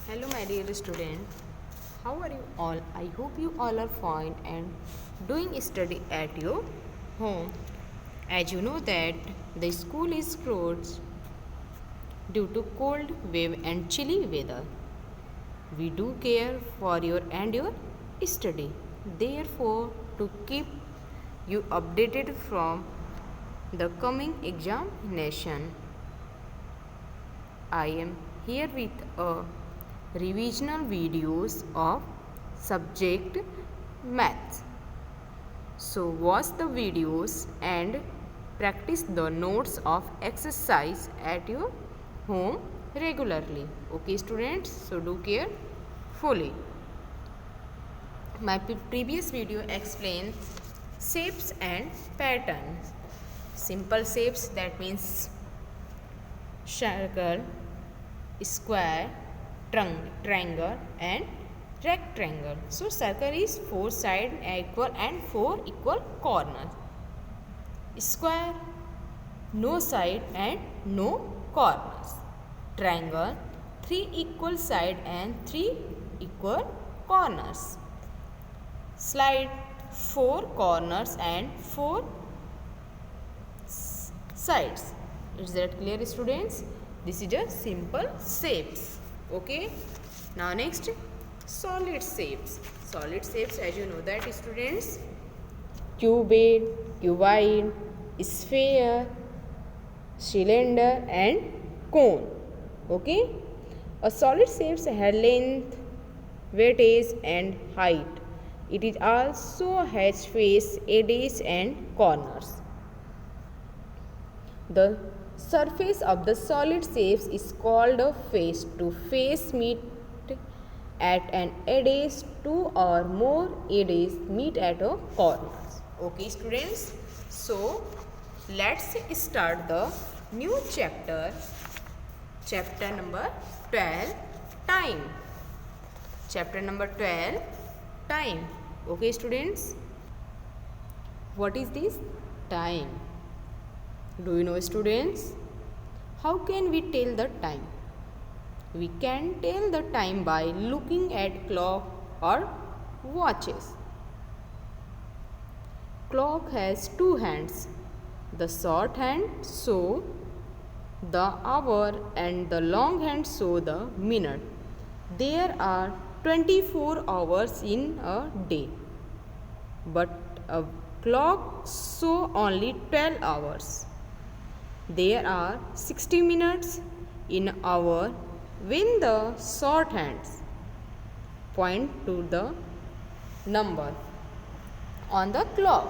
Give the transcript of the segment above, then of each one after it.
Hello, my dear student. How are you all? I hope you all are fine and doing study at your home. As you know that the school is closed due to cold wave and chilly weather. We do care for your study. Therefore, to keep you updated from the coming examination, I am here with a revisional videos of subject maths. So watch the videos and practice the notes of exercise at your home regularly. Okay students, so do care fully. My previous video explained shapes and patterns. Simple shapes, that means circle, square, triangle and rectangle. So circle is 4 sides equal and 4 equal corners. Square, no side and no corners. Triangle, 3 equal side and 3 equal corners. Slide, 4 corners and 4 sides. Is that clear students? This is a simple shapes. Okay. Now next, solid shapes. Solid shapes, as you know that students, cuboid, cuboid, sphere, cylinder and cone. Okay. A solid shapes has length, weightage and height. It is also has face, edges and corners. The surface of the solid shapes is called a face. To face meet at an edge, 2 or more edges meet at a corners. Okay students, so let's start the new chapter number 12, time. Chapter number 12, time. Okay students, what is this time? Do you know students? How can we tell the time? We can tell the time by looking at clock or watches. Clock has 2 hands. The short hand show the hour and the long hand show the minute. There are 24 hours in a day, but a clock show only 12 hours. There are 60 minutes in an hour when the short hands point to the number on the clock.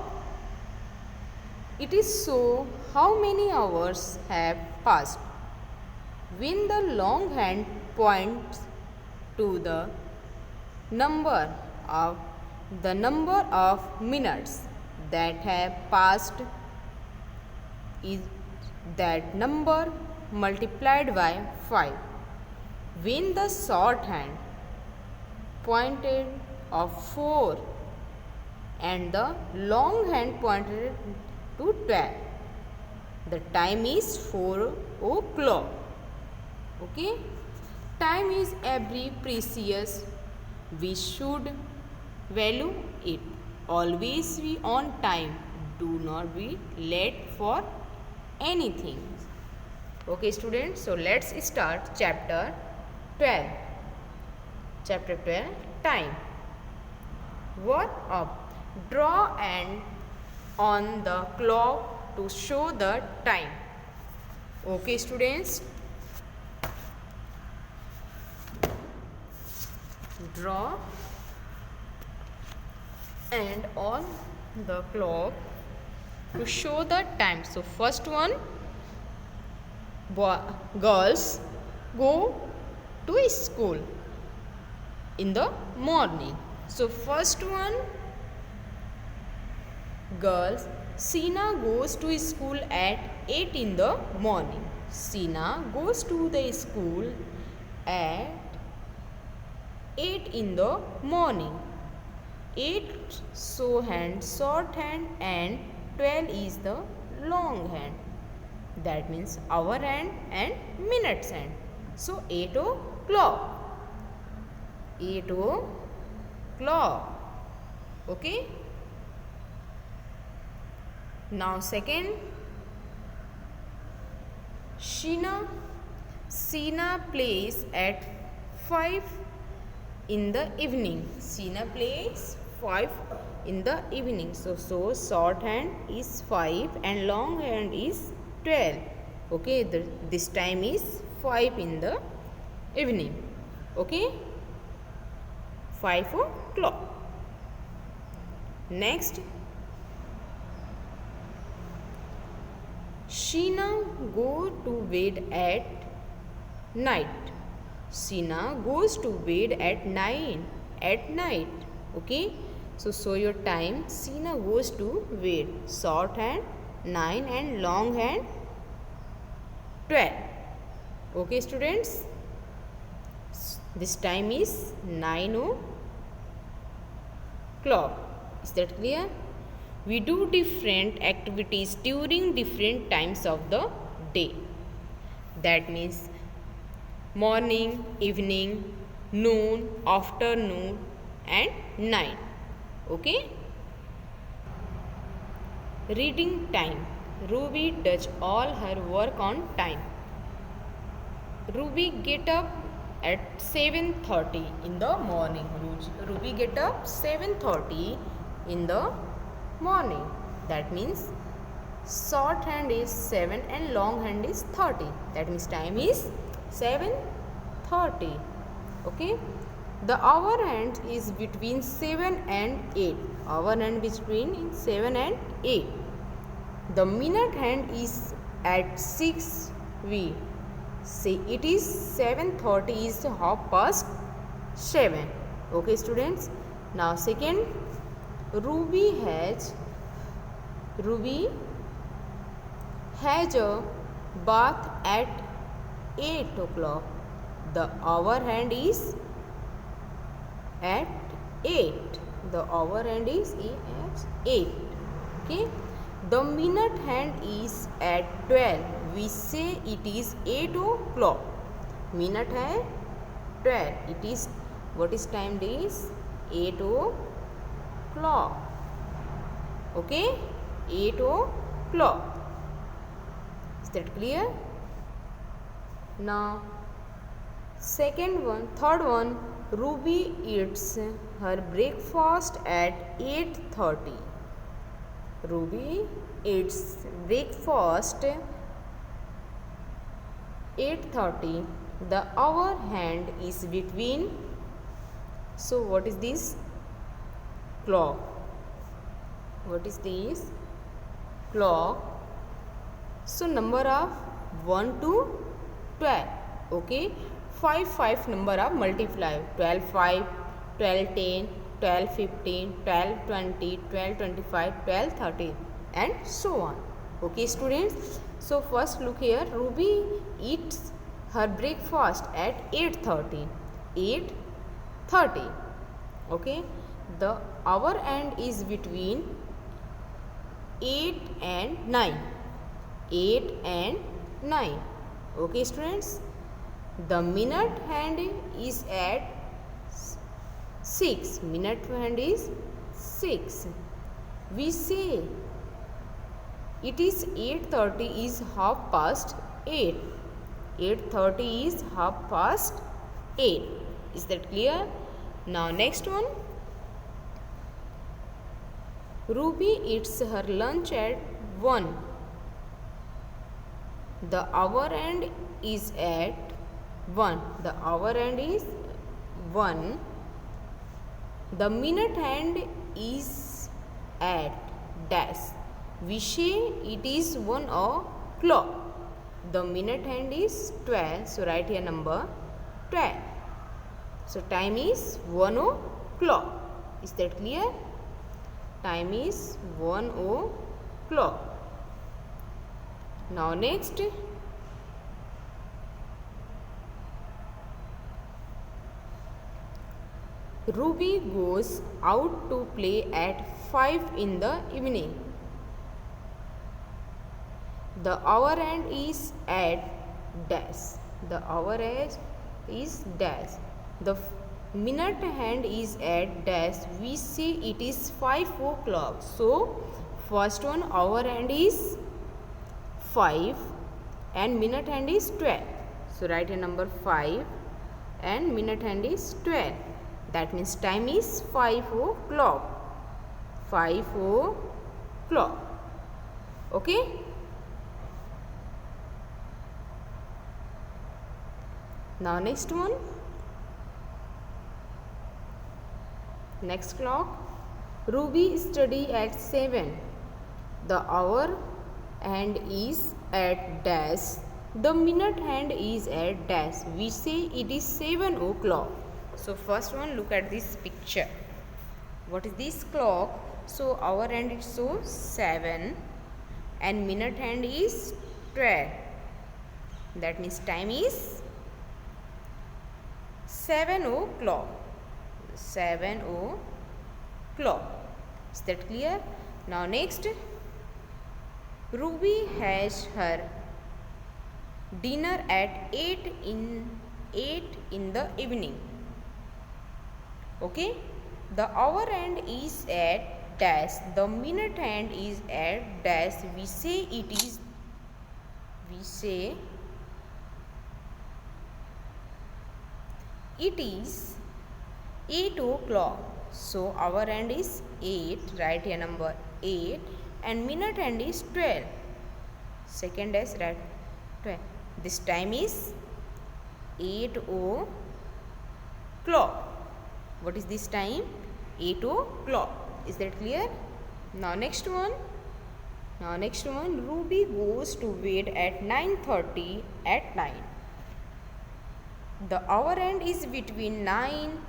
It is show how many hours have passed. When the long hand points to the number of minutes that have passed, is that number multiplied by 5. When the short hand pointed of 4 and the long hand pointed to 12, the time is 4 o'clock. Okay, time is very precious. We should value it. Always be on time. Do not be late for anything. Okay students, so let's start chapter 12. Chapter 12, time. Work up. Draw an on the clock to show the time. Okay students, draw and on the clock to show the time. So first one, girls go to school in the morning. So first one, girls, Sina goes to school at 8 in the morning. Sina goes to the school at 8 in the morning. 8 show hand, short hand and 12 is the long hand. That means hour hand and minutes hand. So 8 o'clock. 8 o'clock. Okay. Now second, Sheena plays at 5 in the evening. Sheena plays 5 in the evening. So short hand is 5 and long hand is 12. Okay, this time is 5 in the evening. Okay, 5 o'clock. Next, Sheena go to bed at night. Sheena goes to bed at 9 at night. Okay, so show your time. Sheena goes to bed. Short hand 9 and long hand 12. Okay, students, this time is 9 o'clock. Is that clear? We do different activities during different times of the day. That means morning, evening, noon, afternoon and night. Okay? Reading time. Ruby does all her work on time. Ruby get up at 7:30 in the morning. Ruby get up 7:30 in the morning. That means short hand is 7 and long hand is 30. That means time is 7:30. Okay. The hour hand is between 7 and 8. Hour hand between 7 and 8. The minute hand is at 6. We say it is 7:30 is 7:30. Okay, students. Now second, Ruby has a bath at 8 o'clock. The hour hand is at 8. The hour hand is at 8. Okay. The minute hand is at 12. We say it is 8 o'clock. Minute hand 12. It is, what is time is 8 o'clock. Okay, 8 o'clock. Is that clear? Now third one, Ruby eats her breakfast at 8:30. Ruby eats breakfast 8:30. The hour hand is between. So what is this? Clock. What is this? Clock. So number of 1 to 12. Okay. 5 number of multiply. 12 5, 12 10, 12 15, 12 20, 12 25, 12 30 and so on. Okay, students. So first look here. Ruby eats her breakfast at 8:30. 8:30. Okay. The hour end is between 8 and 9. 8 and 9. Okay, students. The minute hand is at 6. Minute hand is 6. We say it is 8:30 is 8:30. 8:30 is 8:30. Is that clear? Now next one. Ruby eats her lunch at 1. The hour end is at 1. The hour end is 1. The minute hand is at dash. We say it is 1 o'clock. The minute hand is 12. So write here number 12. So time is 1 o'clock. Is that clear? Time is 1 o'clock. Now next. Ruby goes out to play at 5 in the evening. The hour end is at dash. The hour is dash. The minute hand is at dash, we say it is 5 o'clock. So first one, hour hand is 5 and minute hand is 12. So write a number 5 and minute hand is 12. That means time is 5 o'clock. 5 o'clock. Okay. Now next one. Next clock. Ruby study at 7. The hour hand is at dash. The minute hand is at dash. We say it is 7 o'clock. So first one, look at this picture. What is this clock? So hour hand it shows 7 and minute hand is 12. That means time is 7 o'clock. 7 o'clock. Is that clear? Now next, Ruby has her dinner at 8 in the evening. Okay. The hour hand is at dash. The minute hand is at dash. We say it is 8 o'clock. So hour hand is 8. Write here number 8 and minute hand is 12. Second dash, write 12. This time is 8 o'clock. What is this time? 8 o'clock. Is that clear? Now next one. Ruby goes to bed at 9:30 at night. The hour hand is between 9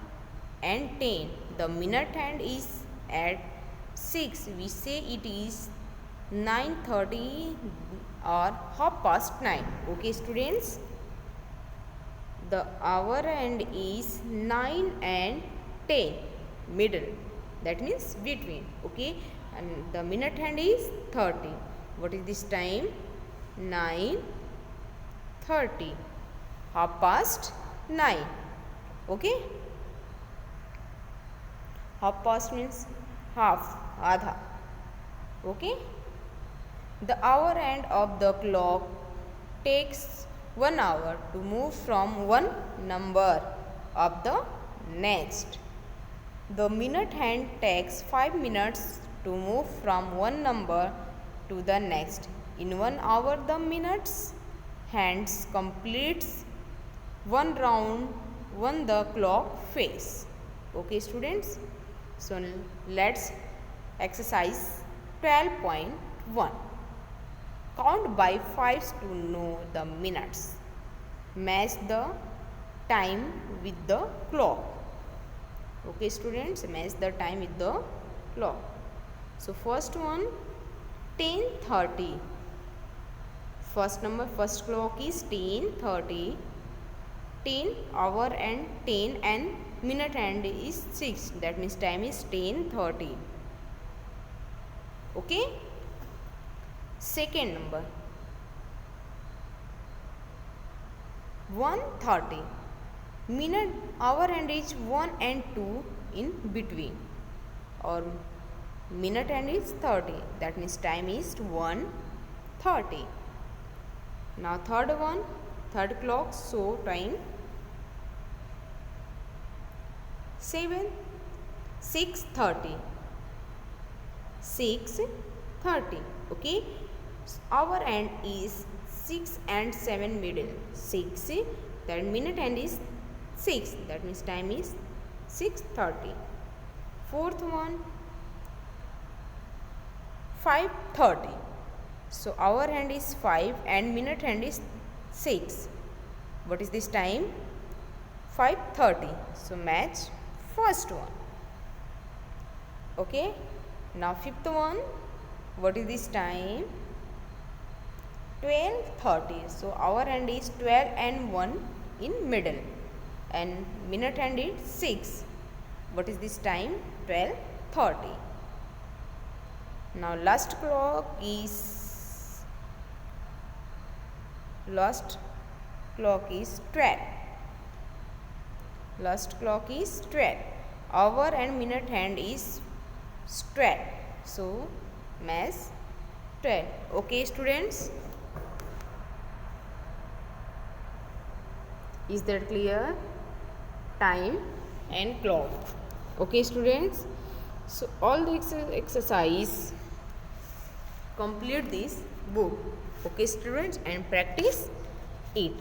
and 10. The minute hand is at 6. We say it is 9:30 or 9:30. Okay students. The hour hand is 9 and 10, middle. That means between. Okay. And the minute hand is 30. What is this time? 9:30. 9:30. Okay. Half past means half, adha. Okay. The hour hand of the clock takes 1 hour to move from one number of the next. The minute hand takes 5 minutes to move from one number to the next. In 1 hour, the minutes hands completes one round on the clock face. Okay students. So let's exercise 12.1. Count by 5s to know the minutes. Match the time with the clock. Okay students, match the time with the clock. So first one, 10:30. First clock is 10:30. 10 hour and 10 and minute hand is 6. That means time is 10:30. Okay. Second number, 1:30. Minute, hour hand is 1 and 2 in between, or minute hand is 30. That means time is 1:30. Now third clock, so time 6:30. 6:30. Okay. Hour hand is 6 and 7 middle. 6. That minute hand is 6. That means time is 6:30. Fourth one, 5:30. So hour hand is 5 and minute hand is 6. What is this time? 5:30. So match first one. Okay. Now fifth one. What is this time? 12:30. So hour hand is 12 and 1 in middle, and minute hand is 6. What is this time? 12:30. Now last clock is 12. last clock is 12. Hour and minute hand is 12. So mass 12. Okay students, is that clear? Time and clock. Okay students, so all the exercise complete this book. Okay students, and practice it.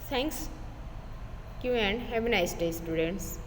Thanks you and have a nice day students.